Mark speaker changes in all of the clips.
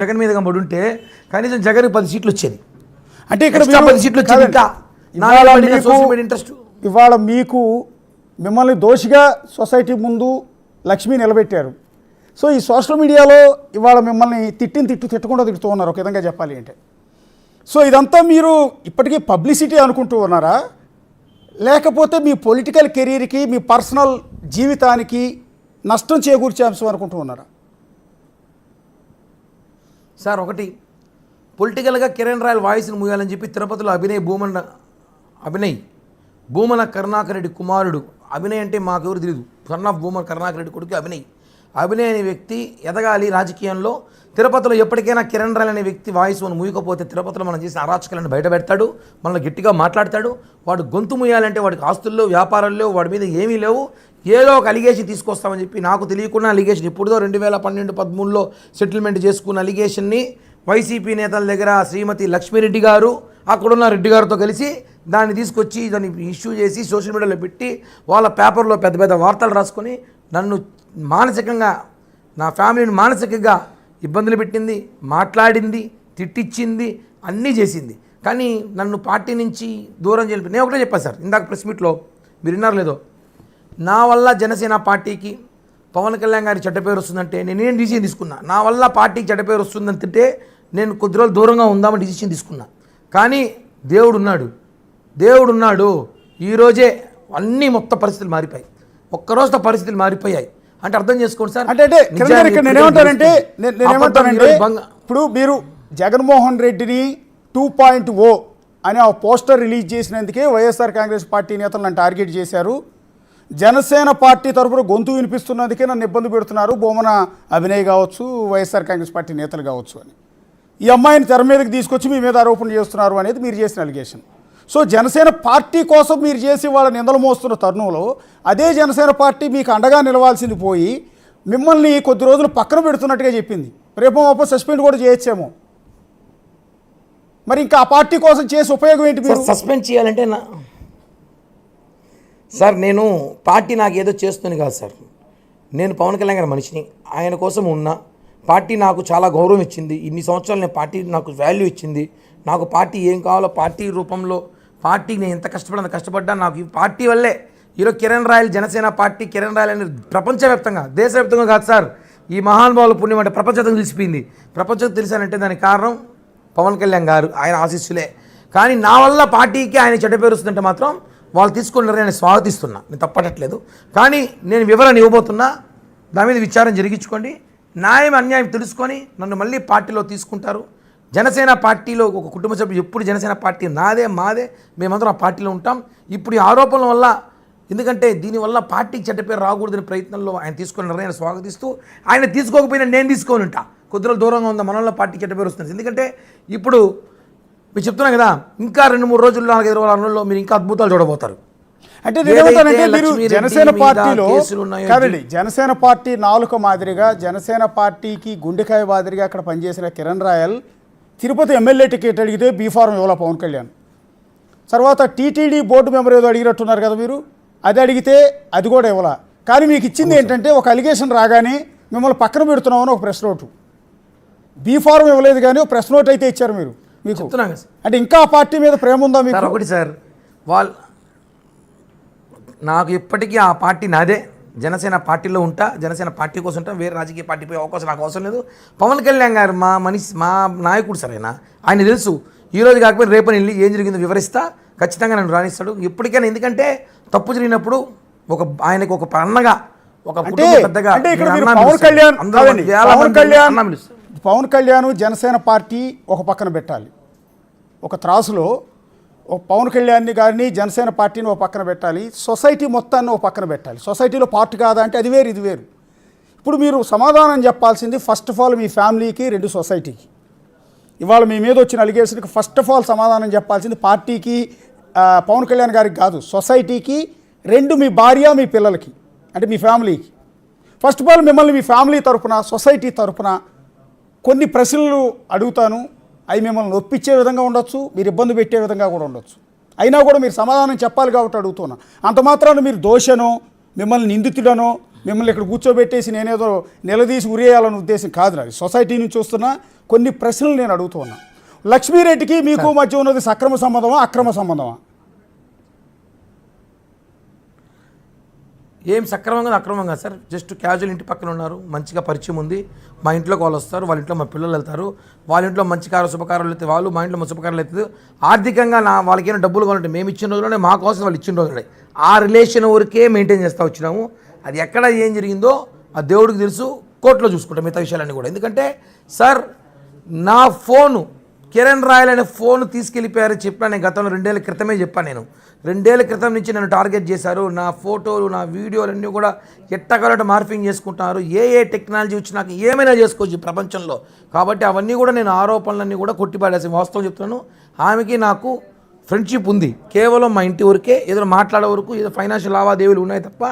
Speaker 1: జగన్ మీద పడి ఉంటే కనీసం జగన్ 10 సీట్లు వచ్చేది.
Speaker 2: అంటే ఇక్కడ
Speaker 1: 10 సీట్లు వచ్చేది. ఇంకా సోషల్ మీడియా ఇంట్రెస్ట్
Speaker 2: ఇవాళ మీకు మిమ్మల్ని దోషిగా సొసైటీ ముందు లక్ష్మి నిలబెట్టారు. సో ఈ సోషల్ మీడియాలో ఇవాళ మిమ్మల్ని తిట్టకుండా తిడుతూ ఉన్నారు ఒక విధంగా చెప్పాలి అంటే. సో ఇదంతా మీరు ఇప్పటికీ పబ్లిసిటీ అనుకుంటూ ఉన్నారా, లేకపోతే మీ పొలిటికల్ కెరీర్కి మీ పర్సనల్ జీవితానికి నష్టం చేకూర్చే అంశం అనుకుంటూ ఉన్నారా?
Speaker 1: సార్, ఒకటి పొలిటికల్గా కిరణ్ రాయల్ వాయిస్ని మూయాలని చెప్పి తిరుపతిలో అభినయ్ భూమన కరుణాకర్ రెడ్డి కుమారుడు. అభినయ్ అంటే మాకెవరు తెలియదు. సన్ ఆఫ్ భూమన కరుణాకర్ రెడ్డి కొడుకు అభినయ్ అనే వ్యక్తి ఎదగాలి రాజకీయంలో. తిరుపతిలో ఎప్పటికైనా కిరణ్ రాయల్ అనే వ్యక్తి వాయిస్ మూయకపోతే తిరుపతిలో మనం చేసిన అరాచకాలను బయట పెడతాడు, మనల్ని గట్టిగా మాట్లాడతాడు. వాడు గొంతు మూయాలంటే వాడికి ఆస్తుల్లో వ్యాపారాల్లో వాడి మీద ఏమీ లేవు. ఏదో ఒక అలిగేషన్ తీసుకొస్తామని చెప్పి నాకు తెలియకుండా అలిగేషన్ ఇప్పుడుదో 2012-13లో సెటిల్మెంట్ చేసుకున్న అలిగేషన్ని వైసీపీ నేతల దగ్గర శ్రీమతి లక్ష్మీరెడ్డి గారు అక్కడున్న రెడ్డి గారితో కలిసి దాన్ని తీసుకొచ్చి దాన్ని ఇష్యూ చేసి సోషల్ మీడియాలో పెట్టి వాళ్ళ పేపర్లో పెద్ద పెద్ద వార్తలు రాసుకొని నన్ను మానసికంగా, నా ఫ్యామిలీని మానసికంగా ఇబ్బందులు పెట్టింది, మాట్లాడింది, తిట్టించింది, అన్నీ చేసింది. కానీ నన్ను పార్టీ నుంచి దూరం చేయాలి. నేను ఒకటే చెప్పాను సార్, ఇందాక ప్రెస్ మీట్లో మీరు విన్నారు లేదో, నా వల్ల జనసేన పార్టీకి పవన్ కళ్యాణ్ గారి చెడ్డ పేరు వస్తుందంటే నేనేం డిసిషన్ తీసుకున్నా. నా వల్ల పార్టీకి చెడ్డ పేరు వస్తుందంటే నేను కొద్ది రోజులు దూరంగా ఉందామని డిసిషన్ తీసుకున్నా. కానీ దేవుడు ఉన్నాడు. ఈరోజే అన్నీ మొత్తం పరిస్థితులు మారిపోయాయి. ఒక్కరోజుతో పరిస్థితులు మారిపోయాయి. అంటే అర్థం చేసుకోండి సార్.
Speaker 2: అంటే నేనేమంటానంటే ఇప్పుడు మీరు జగన్మోహన్ రెడ్డిని 2.0 అనే ఆ పోస్టర్ రిలీజ్ చేసినందుకే వైఎస్ఆర్ కాంగ్రెస్ పార్టీ నేతలను టార్గెట్ చేశారు. జనసేన పార్టీ తరఫున గొంతు వినిపిస్తున్నందుకే నన్ను ఇబ్బంది పెడుతున్నారు భూమన అభినయ్ కావచ్చు, వైఎస్ఆర్ కాంగ్రెస్ పార్టీ నేతలు కావచ్చు అని ఈ అమ్మాయిని తెర మీదకి తీసుకొచ్చి మీ మీద ఆరోపణ చేస్తున్నారు అనేది మీరు చేసిన అలిగేషన్. సో జనసేన పార్టీ కోసం మీరు చేసి వాళ్ళ నిందలు మోస్తున్న తరుణంలో అదే జనసేన పార్టీ మీకు అండగా నిలవాల్సింది పోయి మిమ్మల్ని కొద్ది రోజులు పక్కన పెడుతున్నట్టుగా చెప్పింది. రేపు మాపో సస్పెండ్ కూడా చేయొచ్చేమో. మరి ఇంకా ఆ పార్టీ కోసం చేసి ఉపయోగం ఏంటి? మీరు
Speaker 1: సస్పెండ్ చేయాలంటే సార్, నేను పార్టీ నాకు ఏదో చేస్తుంది కాదు సార్. నేను పవన్ కళ్యాణ్ గారి మనిషిని, ఆయన కోసం ఉన్నా. పార్టీ నాకు చాలా గౌరవం ఇచ్చింది. ఇన్ని సంవత్సరాలు నేను పార్టీ నాకు వాల్యూ ఇచ్చింది. నాకు పార్టీ ఏం కావాలో పార్టీ రూపంలో పార్టీకి నేను ఎంత కష్టపడ్డా నాకు ఈ పార్టీ వల్లే ఈరోజు Kiran royal Janasena party Kiran royal అనేది ప్రపంచవ్యాప్తంగా, దేశవ్యాప్తంగా కాదు సార్, ఈ మహానుభావుల పుణ్యం అంటే ప్రపంచవ్యాప్తంగా తెలిసిపోయింది. ప్రపంచం తెలిసానంటే దానికి కారణం పవన్ కళ్యాణ్ గారు, ఆయన ఆశీస్సులే. కానీ నా వల్ల పార్టీకి ఆయన చెడ్డ పేరు వస్తుందంటే మాత్రం వాళ్ళు తీసుకున్న నిర్ణయాన్ని స్వాగతిస్తున్నా, నేను తప్పట్లేదు. కానీ నేను వివరణ ఇవ్వబోతున్నా, దాని మీద విచారం జరిగించుకోండి. న్యాయం అన్యాయం తెలుసుకొని నన్ను మళ్ళీ పార్టీలో తీసుకుంటారు. జనసేన పార్టీలో ఒక కుటుంబ సభ్యులు ఎప్పుడు జనసేన పార్టీ నాదే మాదే, మేమందరం ఆ పార్టీలో ఉంటాం. ఇప్పుడు ఈ ఆరోపణల వల్ల, ఎందుకంటే దీనివల్ల పార్టీకి చెడ్డ పేరు రాకూడదని ప్రయత్నంలో ఆయన తీసుకున్న నిర్ణయాన్ని స్వాగతిస్తూ, ఆయన తీసుకోకపోయినా నేను తీసుకొని ఉంటా. కొద్ది రోజులు దూరంగా ఉందా, మన వల్ల పార్టీకి చెడ్డ పేరు వస్తుంది. ఎందుకంటే ఇప్పుడు మీరు చెప్తున్నా కదా, ఇంకా 2-3 రోజుల్లో 4-5 రోజుల్లో మీరు ఇంకా అద్భుతాలు చూడబోతారు.
Speaker 2: అంటే నేనేమంటానంటే మీరు జనసేన పార్టీలో కాదండి, జనసేన పార్టీ నాలుక మాదిరిగా జనసేన పార్టీకి గుండెకాయ మాదిరిగా అక్కడ పనిచేసిన Kiran royal Tirupati MLA ticket అడిగితే బీఫారం ఇవ్వాల పవన్ కళ్యాణ్. తర్వాత టీటీడీ బోర్డు మెంబర్ ఏదో అడిగినట్టున్నారు కదా మీరు, అది అడిగితే అది కూడా ఇవ్వాల. కానీ మీకు ఇచ్చింది ఏంటంటే ఒక అలిగేషన్ రాగానే మిమ్మల్ని పక్కన పెడుతున్నామని ఒక ప్రెస్ నోటు. బీఫారం ఇవ్వలేదు కానీ ఒక ప్రెస్ నోట్ అయితే ఇచ్చారు మీరు. మీకు అంటే ఇంకా ఆ పార్టీ మీద ప్రేమ ఉందా మీకు?
Speaker 1: ఒకటి సార్, నాకు ఇప్పటికీ ఆ పార్టీ నాదే. జనసేన పార్టీలో ఉంటా, జనసేన పార్టీ కోసం ఉంటా. వేరే రాజకీయ పార్టీ పోయే అవకాశం నాకు అవసరం లేదు. పవన్ కళ్యాణ్ గారు మా నాయకుడు సార్. ఆయన తెలుసు ఈరోజు కాకపోతే రేపు వెళ్ళి ఏం జరిగిందో వివరిస్తా, ఖచ్చితంగా నన్ను రాణిస్తాడు ఎప్పటికైనా. ఎందుకంటే తప్పు జరిగినప్పుడు ఆయనకు ఒక అన్నగా, ఒక పెద్దగా
Speaker 2: పవన్ కళ్యాణ్ జనసేన పార్టీ ఒక పక్కన పెట్టాలి, ఒక త్రాసులో ఒక పవన్ కళ్యాణ్ గారిని జనసేన పార్టీని ఒక పక్కన పెట్టాలి, సొసైటీ మొత్తాన్ని ఒక పక్కన పెట్టాలి. సొసైటీలో పార్టీ కాదా అంటే అది వేరు ఇది వేరు. ఇప్పుడు మీరు సమాధానం చెప్పాల్సింది ఫస్ట్ ఆఫ్ ఆల్ మీ ఫ్యామిలీకి, 2 సొసైటీకి. ఇవాళ మీ మీద వచ్చిన అలిగేషన్కి ఫస్ట్ ఆఫ్ ఆల్ సమాధానం చెప్పాల్సింది పార్టీకి, పవన్ కళ్యాణ్ గారికి కాదు, సొసైటీకి, 2 మీ భార్య మీ పిల్లలకి, అంటే మీ ఫ్యామిలీకి. ఫస్ట్ ఆఫ్ ఆల్ మిమ్మల్ని మీ ఫ్యామిలీ తరఫున, సొసైటీ తరఫున కొన్ని ప్రశ్నలు అడుగుతాను. అవి మిమ్మల్ని ఒప్పించే విధంగా ఉండొచ్చు, మీరు ఇబ్బంది పెట్టే విధంగా కూడా ఉండొచ్చు. అయినా కూడా మీరు సమాధానం చెప్పాలి కాబట్టి అడుగుతున్నా. అంత మాత్రాన మీరు దోషనో, మిమ్మల్ని నిందితుడనో, మిమ్మల్ని ఇక్కడ కూర్చోబెట్టేసి నేనేదో నిలదీసి ఉరేయాలనే ఉద్దేశం కాదు నాది. సొసైటీ నుంచి వస్తున్న కొన్ని ప్రశ్నలు నేను అడుగుతూ ఉన్నా. లక్ష్మీరెడ్డికి మీకు మధ్య ఉన్నది సక్రమ సంబంధమా అక్రమ సంబంధమా?
Speaker 1: ఏం సక్రమంగా అక్రమంగా సార్, జస్ట్ క్యాజువల్ ఇంటి పక్కన ఉన్నారు, మంచిగా పరిచయం ఉంది, మా ఇంట్లోకి వాళ్ళు వస్తారు, వాళ్ళ ఇంట్లో మా పిల్లలు వెళ్తారు, వాళ్ళ ఇంట్లో మంచి శుభకారాలు అయితే వాళ్ళు, మా ఇంట్లో శుభకారాలు అవుతుంది. ఆర్థికంగా వాళ్ళకైనా డబ్బులు కావాలంటే మేము ఇచ్చిన రోజులోనే, మా కోసం వాళ్ళు ఇచ్చిన రోజులే, ఆ రిలేషన్ వరకే మెయింటైన్ చేస్తూ వచ్చినాము. అది ఎక్కడ ఏం జరిగిందో ఆ దేవుడికి తెలుసు, కోర్టులో చూసుకుంటాం మిగతా విషయాలన్నీ కూడా. ఎందుకంటే సార్ నా ఫోను కిరణ్ రాయల్ అనే ఫోన్ తీసుకెళ్ళిపోయారని చెప్పినా నేను గతంలో 2 ఏళ్ల క్రితమే చెప్పాను. నేను 2 ఏళ్ల క్రితం నుంచి నన్ను టార్గెట్ చేశారు. నా ఫోటోలు నా వీడియోలన్నీ కూడా ఎట్టగలట మార్ఫింగ్ చేసుకుంటున్నారు. ఏ టెక్నాలజీ వచ్చినాక ఏమైనా చేసుకోవచ్చు ప్రపంచంలో. కాబట్టి అవన్నీ కూడా నేను ఆరోపణలన్నీ కూడా కొట్టిపాడేసి వాస్తవం చెప్తున్నాను. ఆమెకి నాకు ఫ్రెండ్షిప్ ఉంది, కేవలం మా ఇంటి వరకే, ఏదో మాట్లాడే వరకు, ఏదో ఫైనాన్షియల్ లావాదేవీలు ఉన్నాయి తప్ప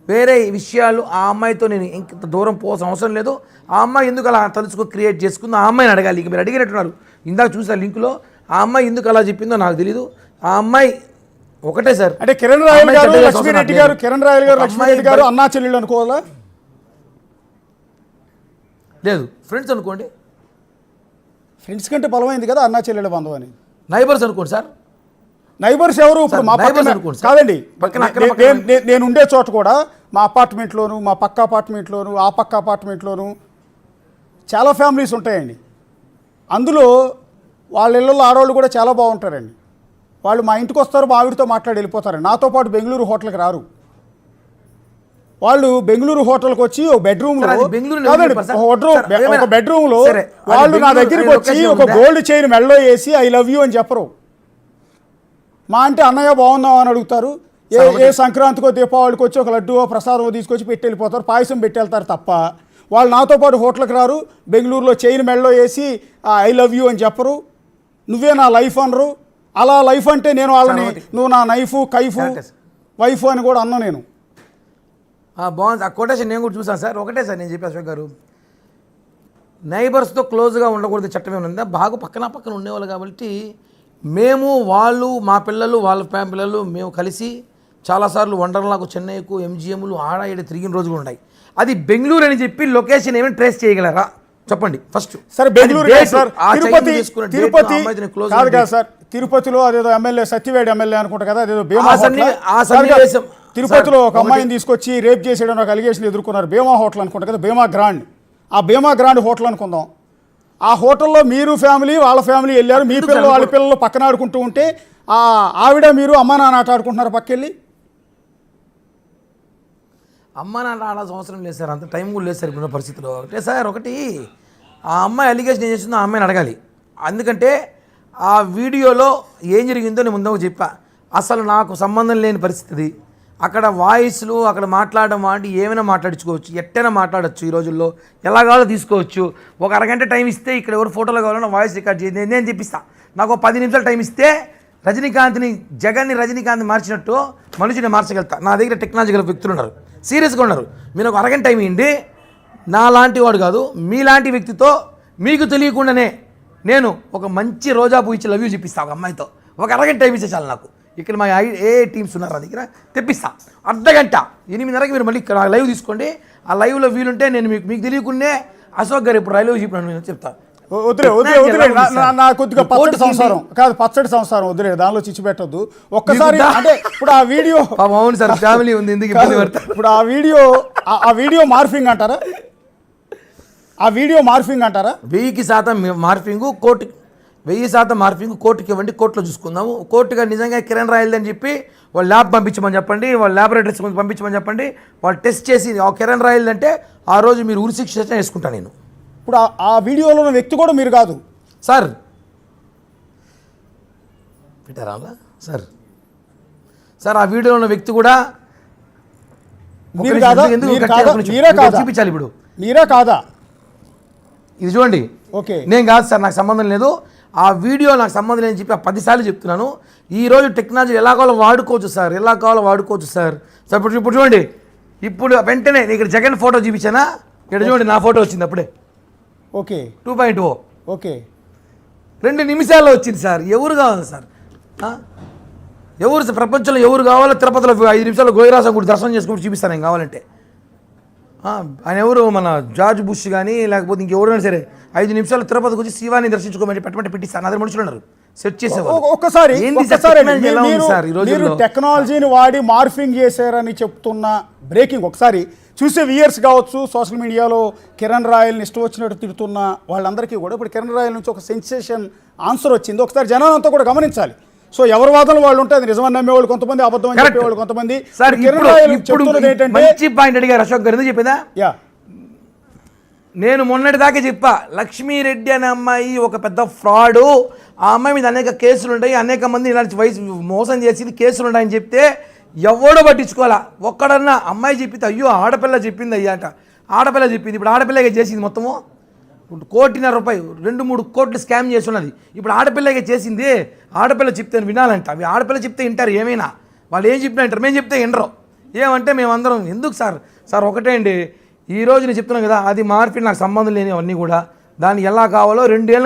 Speaker 1: వేరే విషయాలు ఆ అమ్మాయితో నేను ఇంత దూరం పోవాల్సిన అవసరం లేదు. ఆ అమ్మాయి ఎందుకు అలా తలుచుకో క్రియేట్ చేసుకుందో ఆ అమ్మాయిని అడగాలి. ఇక మీరు అడిగినట్టున్నారు, ఇందాక చూసా లింకులో, ఆ అమ్మాయి ఎందుకు అలా చెప్పిందో నాకు తెలీదు. ఆ అమ్మాయి ఒకటే సార్,
Speaker 2: అంటే కిరణ్ రాయల్ గారు లక్ష్మీరెడ్డి గారు, కిరణ్ రాయల్ గారు లక్ష్మీరెడ్డి గారు అన్నా చెల్లెళ్ళు అనుకోవాలా?
Speaker 1: లేదు, ఫ్రెండ్స్ అనుకోండి.
Speaker 2: ఫ్రెండ్స్ కంటే బలమైంది కదా అన్నా చెల్లెళ్ళ బంధం అని.
Speaker 1: నైబర్స్ అనుకోండి సార్.
Speaker 2: నైబర్స్ ఎవరు? ఇప్పుడు మా పక్కన కాదండి, నేను ఉండే చోట కూడా మా అపార్ట్మెంట్లోను, మా పక్క అపార్ట్మెంట్లోను, ఆ పక్క అపార్ట్మెంట్లోను చాలా ఫ్యామిలీస్ ఉంటాయండి. అందులో వాళ్ళ ఇళ్ళల్లో ఆడవాళ్ళు కూడా చాలా బాగుంటారండి. వాళ్ళు మా ఇంటికి వస్తారు, మా ఆవిడతో మాట్లాడి వెళ్ళిపోతారండి. నాతో పాటు బెంగళూరు హోటల్కి రారు. వాళ్ళు బెంగళూరు హోటల్కి వచ్చి ఒక బెడ్రూమ్లో వాళ్ళు నా దగ్గరికి వచ్చి ఒక గోల్డ్ చైన్ మెడలో వేసి ఐ లవ్ యూ అని చెప్పరు. మా అంటే అన్నయ్య బాగున్నావు అని అడుగుతారు. ఏ సంక్రాంతికో దీపావళికి వచ్చి ఒక లడ్డు ప్రసాదం తీసుకొచ్చి పెట్టి వెళ్ళిపోతారు, పాయసం పెట్టి వెళ్తారు తప్ప వాళ్ళు నాతో పాటు హోటల్కి రారు. బెంగళూరులో చైన్ మెడలో వేసి ఐ లవ్ యూ అని చెప్పరు. నువ్వే నా లైఫ్ అనరు. అలా లైఫ్ అంటే నేను వాళ్ళని నువ్వు నా నైఫు కైఫు వైఫ్ అని కూడా అన్నా నేను.
Speaker 1: బాగుంది ఆ కొటేషన్, నేను కూడా చూసాను సార్. ఒకటే సార్ నేను చెప్పాను అశోక్ గారు, నైబర్స్తో క్లోజ్గా ఉండకూడదు, చట్టం ఏమైనా బాగా పక్కన ఉండేవాళ్ళు. కాబట్టి మేము, వాళ్ళు, మా పిల్లలు, వాళ్ళ పిల్లలు, మేము కలిసి చాలాసార్లు వండర్లాకు, చెన్నైకు, ఎంజిఎంలు ఆడ ఏడ తిరిగిన రోజులు ఉన్నాయి. అది బెంగళూరు అని చెప్పి లొకేషన్ ఏమైనా ట్రేస్ చేయగలరా చెప్పండి ఫస్ట్.
Speaker 2: సరే బెంగళూరు సార్, తిరుపతి కాదు కదా సార్, తిరుపతిలో అదేదో ఎమ్మెల్యే సత్యవేడి ఎమ్మెల్యే అనుకుంటా కదా, అదేదో భీమా తిరుపతిలో ఒక అమ్మాయిని తీసుకొచ్చి రేప్ చేసేయడం ఒక అలిగేషన్ ఎదుర్కొన్నారు. భీమా హోటల్ అనుకుంటా కదా, భీమా గ్రాండ్. ఆ భీమా గ్రాండ్ హోటల్ అనుకుందాం. ఆ హోటల్లో మీరు ఫ్యామిలీ వాళ్ళ ఫ్యామిలీ వెళ్ళారు, మీ పిల్లలు వాళ్ళ పిల్లలు పక్కన ఆడుకుంటూ ఉంటే ఆవిడ మీరు అమ్మా నాన్న ఆట ఆడుకుంటున్నారు పక్కెళ్ళి.
Speaker 1: అమ్మ నాన్న ఆడాల్సిన అవసరం లేదు సార్, అంత టైం కూడా లేదు సార్ ఇప్పుడున్న పరిస్థితిలో. ఒకటే సార్, ఒకటి ఆ అమ్మాయి అలిగేషన్ ఏం చేస్తుందో ఆ అమ్మాయిని అడగాలి. ఎందుకంటే ఆ వీడియోలో ఏం జరిగిందో నేను ముందుగా చెప్పా. అసలు నాకు సంబంధం లేని పరిస్థితి. అక్కడ వాయిస్లు, అక్కడ మాట్లాడడం వాటి ఏమైనా మాట్లాడించుకోవచ్చు, ఎట్టైనా మాట్లాడచ్చు. ఈ రోజుల్లో ఎలాగాలో తీసుకోవచ్చు. ఒక అరగంట టైం ఇస్తే ఇక్కడ ఎవరు ఫోటోలు కావాలన్నా వాయిస్ రికార్డ్ చేయండి, నేను చెప్పిస్తా. నాకు 10 నిమిషాలు టైం ఇస్తే రజనీకాంత్ని, జగన్ని రజనీకాంత్ మార్చినట్టు మనిషిని మార్చగలుగుతా. నా దగ్గర టెక్నాలజీ గల వ్యక్తులు ఉన్నారు, సీరియస్గా ఉన్నారు. మీరు ఒక అరగంట టైం ఇవ్వండి. నా లాంటి వాడు కాదు, మీలాంటి వ్యక్తితో మీకు తెలియకుండానే నేను ఒక మంచి రోజా పువ్వు ఇచ్చి లవ్ యూ చెప్పిస్తా ఒక అమ్మాయితో. ఒక అరగంట టైం ఇచ్చే చాలు నాకు. ఇక్కడ మా ఏ టీమ్స్ ఉన్నారు నా దగ్గర తెప్పిస్తా. అర్ధగంట 8:30కి మీరు మళ్ళీ ఇక్కడ లైవ్ తీసుకోండి. ఆ లైవ్లో వీలుంటే నేను మీకు తెలియకుండానే అశోక్ గారు ఇప్పుడు లైవ్ చెప్పినాను చెప్తా.
Speaker 2: కొద్దిగా పచ్చడి సంసారం కాదు, పచ్చడి సంసారం వదిలే, దానిలో చిచ్చు పెట్టద్దు. ఒక్కసారి అంటే ఇప్పుడు ఆ వీడియో
Speaker 1: అవును సార్, ఫ్యామిలీ ఉంది ఎందుకు ఇబ్బంది పడతారు.
Speaker 2: ఇప్పుడు ఆ వీడియో మార్ఫింగ్ అంటారా? ఆ వీడియో మార్ఫింగ్ అంటారా?
Speaker 1: 1000% మార్ఫింగ్, 1000% మార్ఫింగ్ కోర్టుకి ఇవ్వండి, కోర్టులో చూసుకుందాము. కోర్టుగా నిజంగా కిరణ్ రాయల్ అని చెప్పి వాళ్ళు ల్యాబ్ పంపించమని చెప్పండి, వాళ్ళ ల్యాబొరేటరీస్ పంపించమని చెప్పండి. వాళ్ళు టెస్ట్ చేసి కిరణ్ రాయల్ అంటే ఆ రోజు మీరు ఉరిశిక్ష వేసుకుంటాను నేను.
Speaker 2: ఇప్పుడు ఆ వీడియోలో ఉన్న వ్యక్తి కూడా మీరు కాదు
Speaker 1: సార్. పెట్టారా సార్? సార్ ఆ వీడియోలో ఉన్న వ్యక్తి కూడా
Speaker 2: మీరు కాదా?
Speaker 1: చూపించాలి ఇప్పుడు.
Speaker 2: మీరా కాదా?
Speaker 1: ఇది చూడండి.
Speaker 2: ఓకే,
Speaker 1: నేను కాదు సార్, నాకు సంబంధం లేదు. ఆ వీడియో నాకు సంబంధం లేదని చెప్పి 10 సార్లు చెప్తున్నాను. ఈరోజు టెక్నాలజీ ఎలా కావాలో వాడుకోవచ్చు సార్, ఎలా కావాలో వాడుకోవచ్చు సార్. సార్ ఇప్పుడు చూడండి, ఇప్పుడు వెంటనే ఇక్కడ జగన్ ఫోటో చూపించానా? ఇక్కడ చూడండి, నా ఫోటో వచ్చింది అప్పుడే.
Speaker 2: ఓకే,
Speaker 1: 2.0.
Speaker 2: ఓకే,
Speaker 1: 2 నిమిషాల్లో వచ్చింది సార్. ఎవరు కావాలి సార్? ఎవరు ప్రపంచంలో ఎవరు కావాలో తిరుపతిలో 5 నిమిషాల్లో గోవిరాజ గుడి దర్శనం చేసుకుంటూ చూపిస్తాను నేను కావాలంటే. ఆయన ఎవరు మన జార్జ్ బుష్ కానీ లేకపోతే ఇంకెవరైనా సరే 5 నిమిషాలు తిరుపతికి వచ్చి శివాని దర్శించుకోమని పెట్టిస్తారు. నా దగ్గర మనుషులు ఉన్నారు సెట్ చేసేవారు.
Speaker 2: ఒక్కసారి
Speaker 1: ఏంది సార్ టెక్నాలజీ ఎలా ఉంది సార్ ఈ
Speaker 2: మీరు
Speaker 1: రోజుల్లో?
Speaker 2: టెక్నాలజీని వాడి మార్ఫింగ్ చేశారని చెప్తున్న బ్రేకింగ్ ఒకసారి చూసే వ్యూయర్స్ కావచ్చు, సోషల్ మీడియాలో కిరణ్ రాయల్ని ఇష్టం వచ్చినట్టు తిడుతున్న వాళ్ళందరికీ కూడా ఇప్పుడు కిరణ్ రాయల్ నుంచి ఒక సెన్సేషన్ ఆన్సర్ వచ్చింది. ఒకసారి జనాలంతా కూడా గమనించాలి. సో ఎవరి వాదనలు వాళ్ళు ఉంటాయి. అది నిజమని నమ్మేవాళ్ళు కొంతమంది, అబద్ధం అని చెప్పేవాళ్ళు కొంతమంది.
Speaker 1: సార్
Speaker 2: కిరణ్ రాయల్
Speaker 1: ఇప్పుడు
Speaker 2: చెప్తున్నది ఏంటంటే,
Speaker 1: మంచి పాయింట్ అడిగారు అశోక్ గారు, ఎందుకు చెప్పిందా?
Speaker 2: యా
Speaker 1: నేను మొన్నటి దాకా చెప్పా, లక్ష్మీరెడ్డి అనే అమ్మాయి ఒక పెద్ద ఫ్రాడు, ఆ అమ్మాయి మీద అనేక కేసులు ఉంటాయి, అనేక మంది ఇలాంటి వయసు మోసం చేసింది, కేసులు ఉంటాయని చెప్తే ఎవడో పట్టించుకోవాలా. ఒక్కడన్నా అమ్మాయి చెప్పితే అయ్యో ఆడపిల్ల చెప్పింది అయ్యాట, ఆడపిల్ల చెప్పింది. ఇప్పుడు ఆడపిల్లగా చేసింది మొత్తము 1.5 కోటి 2-3 కోట్లు స్కామ్ చేసి ఉన్నది. ఇప్పుడు ఆడపిల్లగా చేసింది. ఆడపిల్ల చెప్తే వినాలంట. అవి ఆడపిల్ల చెప్తే వింటారు ఏమైనా, వాళ్ళు ఏం చెప్పినా వింటారు, మేము చెప్తే వినరు. ఏమంటే మేమందరం ఎందుకు సార్ ఒకటే అండి, ఈరోజు నేను చెప్తున్నాను కదా, అది మార్పిడి నాకు సంబంధం లేని అవన్నీ కూడా దాన్ని ఎలా కావాలో 2 ఏళ్ళ